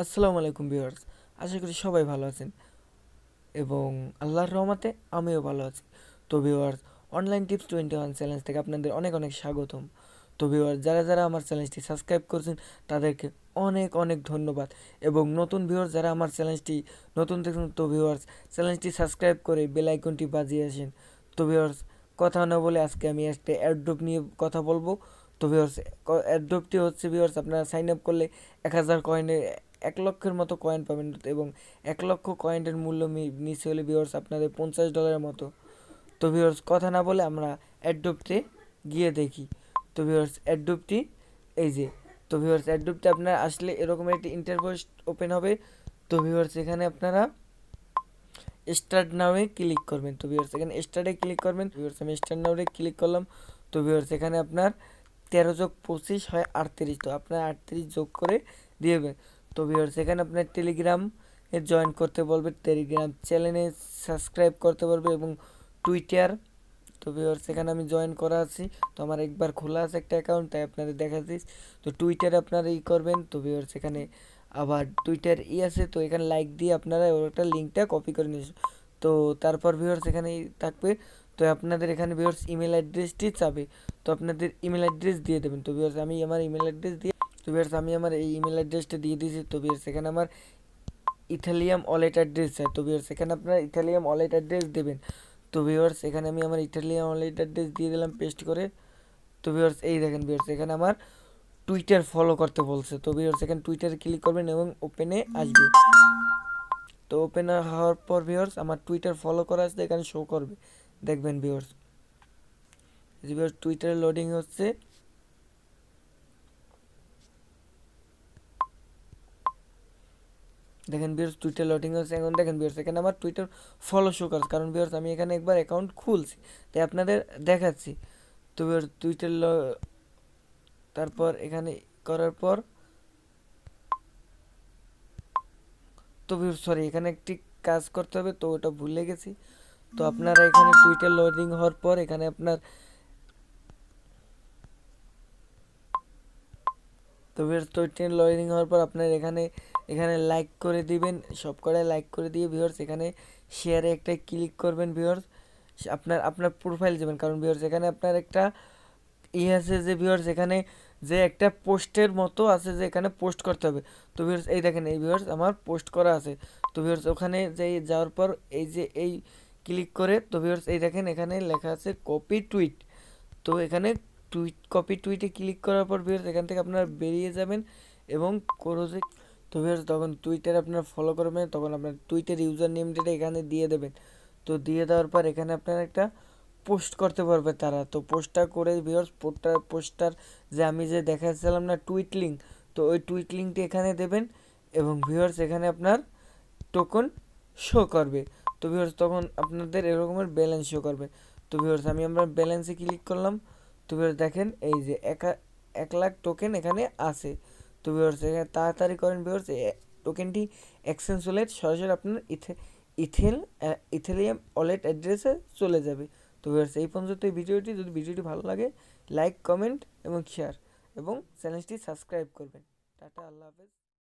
আসসালামু আলাইকুম ভিউয়ার্স। আশা করি সবাই ভালো আছেন এবং আল্লাহর রহমতে আমিও ভালো আছি। তো ভিউয়ার্স, অনলাইন টিপস 21 চ্যালেঞ্জ থেকে আপনাদের অনেক অনেক স্বাগতম। তো ভিউয়ার্স, যারা যারা আমার চ্যালেঞ্জটি সাবস্ক্রাইব করছেন তাদেরকে অনেক অনেক ধন্যবাদ, এবং নতুন ভিউয়ার্স যারা আমার চ্যালেঞ্জটি নতুন দেখুন, তো ভিউয়ার্স চ্যালেঞ্জটি সাবস্ক্রাইব করে বেল আইকনটি বাজিয়ে আসেন। তো ভিউয়ার্স, কথা না বলে আজকে আমি একটা অ্যাড্রপ নিয়ে কথা বলবো। তো ভিউয়ার্স, অ্যাড্রপটি হচ্ছে ভিউয়ার্স, আপনারা সাইন আপ করলে 1000 কয়েনের 1 লক্ষের মতো কয়েন পাবেন, এবং 1 লক্ষ কয়েনের মূল্য নিচে হলে ভিউয়ার্স আপনাদের $50 মতো। তো ভিউয়ার্স, কথা না বলে আমরা অ্যাড্রপতে গিয়ে দেখি। তো ভিউয়ার্স, অ্যাড্রপটি এই যে। তো ভিউয়ার্স, অ্যাড্রপটি আপনার আসলে এরকম একটি ইন্টারফেস ওপেন হবে। তো ভিউয়ার্স, এখানে আপনারা স্টার্ট নাওয়ে ক্লিক করবেন। তো ভিউয়ার্স, এখানে স্টার্টে ক্লিক করবেন। ভিউয়ার্স, আমি স্টার্ট নাওয়ে ক্লিক করলাম। তো ভিউয়ার্স, এখানে আপনার 13 যোগ 25 হয় 38। তো আপনার 38 যোগ করে দিবেন। তো ভিউয়ার্স, এখানে আপনার টেলিগ্রাম এ জয়েন করতে বলবে, টেলিগ্রাম চ্যানেলে সাবস্ক্রাইব করতে বলবে, এবং টুইটার। তো ভিউয়ার্স, এখানে আমি জয়েন করা আছি। তো আমার একবার খোলা আছে একটা অ্যাকাউন্ট, তাই আপনাদের দেখাচ্ছি। তো টুইটারে আপনারা করবেন। তো ভিউয়ার্স, এখানে আবার টুইটার আছে। তো এখানে লাইক দিয়ে আপনারা ওটা লিঙ্কটা কপি করে নিয়েছেন। তো তারপর ভিউয়ার্স এখানে থাকবে। তো আপনাদের এখানে ভিউয়ার্স ইমেল অ্যাড্রেসটি চাবে। তো আপনাদের ইমেল অ্যাড্রেস দিয়ে দেবেন। তো ভিউয়ার্স, আমি আমার ইমেল অ্যাড্রেস দিয়ে তো ভিউয়ার্স আমি আমার এই ইমেল অ্যাড্রেসটা দিয়ে দিয়েছি। তো ভিউয়ার্স, এখানে আমার ইথালিয়াম ওয়ালেট অ্যাড্রেস চাই। তো ভিউয়ার্স, এখানে আপনারা ইথালিয়াম ওয়ালেট অ্যাড্রেস দেবেন। তো ভিউয়ার্স, এখানে আমি আমার ইটালিয়ান ওয়ালেট অ্যাড্রেস দিয়ে দিলাম পেস্ট করে। তো ভিউয়ার্স, এই দেখেন ভিউয়ার্স, এখানে আমার টুইটার ফলো করতে বলছে। তো ভিউয়ার্স, এখানে টুইটারে ক্লিক করবেন এবং ওপেনে আসবে। তো ওপেন হওয়ার পর ভিউয়ার্স, আমার টুইটার ফলো করা আছে, এখানে শো করবে। দেখবেন ভিউয়ার্স, ভিউয়ার্স টুইটারে লোডিং হচ্ছে। দেখেন ভিউয়ার্স, টুইটার লোডিং হচ্ছে। এখন দেখেন ভিউয়ার্স, এখানে আমার টুইটার ফলো শো করছে, কারণ ভিউয়ার্স আমি এখানে একবার অ্যাকাউন্ট খুলছি, তাই আপনাদের দেখাচ্ছি। তো ভিউয়ার্স, টুইটার তারপর এখানে করার পর, তো সরি, এখানে একটি কাজ করতে হবে, তো ওটা ভুলে গেছি। তো আপনারা এখানে টুইটার লোডিং হওয়ার পর এখানে আপনার, তো টুইটার লোডিং হওয়ার পর আপনার এখানে এখানে লাইক করে দিবেন, সব কটায় লাইক করে দিয়ে ভিউয়ার্স এখানে শেয়ারে একটা ক্লিক করবেন। ভিউয়ার্স, আপনার আপনার প্রোফাইল যাবেন, কারণ ভিউয়ার্স এখানে আপনার একটা আছে যে ভিউয়ার্স, এখানে যে একটা পোস্টের মতো আছে, যে এখানে পোস্ট করতে হবে। তো ভিউয়ার্স, এই দেখেন, এই ভিউয়ার্স আমার পোস্ট করা আছে। তো ভিউয়ার্স, ওখানে যাওয়ার পর এই যে এই ক্লিক করে, তো ভিউয়ার্স এই দেখেন এখানে লেখা আছে কপি টুইট। তো এখানে কপি টুইটে ক্লিক করার পর ভিউয়ার্স এখান থেকে আপনারা বেরিয়ে যাবেন, এবং ক্লোজে। তো ভিউয়ার্স, তখন টুইটার আপনারা ফলো করবেন, তখন আপনার টুইটার ইউজার নেমটা এখানে দিয়ে দেবেন। তো দিয়ে দেওয়ার পর এখানে আপনারা একটা পোস্ট করতে পারবে তারা। তো পোস্টটা করে ভিউয়ার্স, পোস্টার যে আমি যে দেখাচ্ছিলাম না টুইট লিঙ্ক, তো ওই টুইট লিঙ্কটি এখানে দেবেন, এবং ভিউয়ার্স এখানে আপনার টোকন শো করবে। তো ভিউয়ার্স, তখন আপনাদের এরকমের ব্যালেন্স শো করবে। তো ভিউয়ার্স, আমি আমার ব্যালেন্সে ক্লিক করলাম। তো ভিউয়ার্স দেখেন, এই যে 1 লাখ টোকেন এখানে আছে। তো ভিউয়ার্স, এখানে তাড়াতাড়ি করেন ভিউয়ার্স, টোকেনটি এক্সচেঞ্জ হলে সরাসরি আপনার ইথেলিয়াম ওয়ালেট অ্যাড্রেসে চলে যাবে। তো ভিউয়ার্স, এই পর্যন্ত এই ভিডিওটি, যদি ভিডিওটি ভালো লাগে লাইক, কমেন্ট এবং শেয়ার, এবং চ্যানেলটি সাবস্ক্রাইব করবেন। টাটা, আল্লাহ হাফেজ।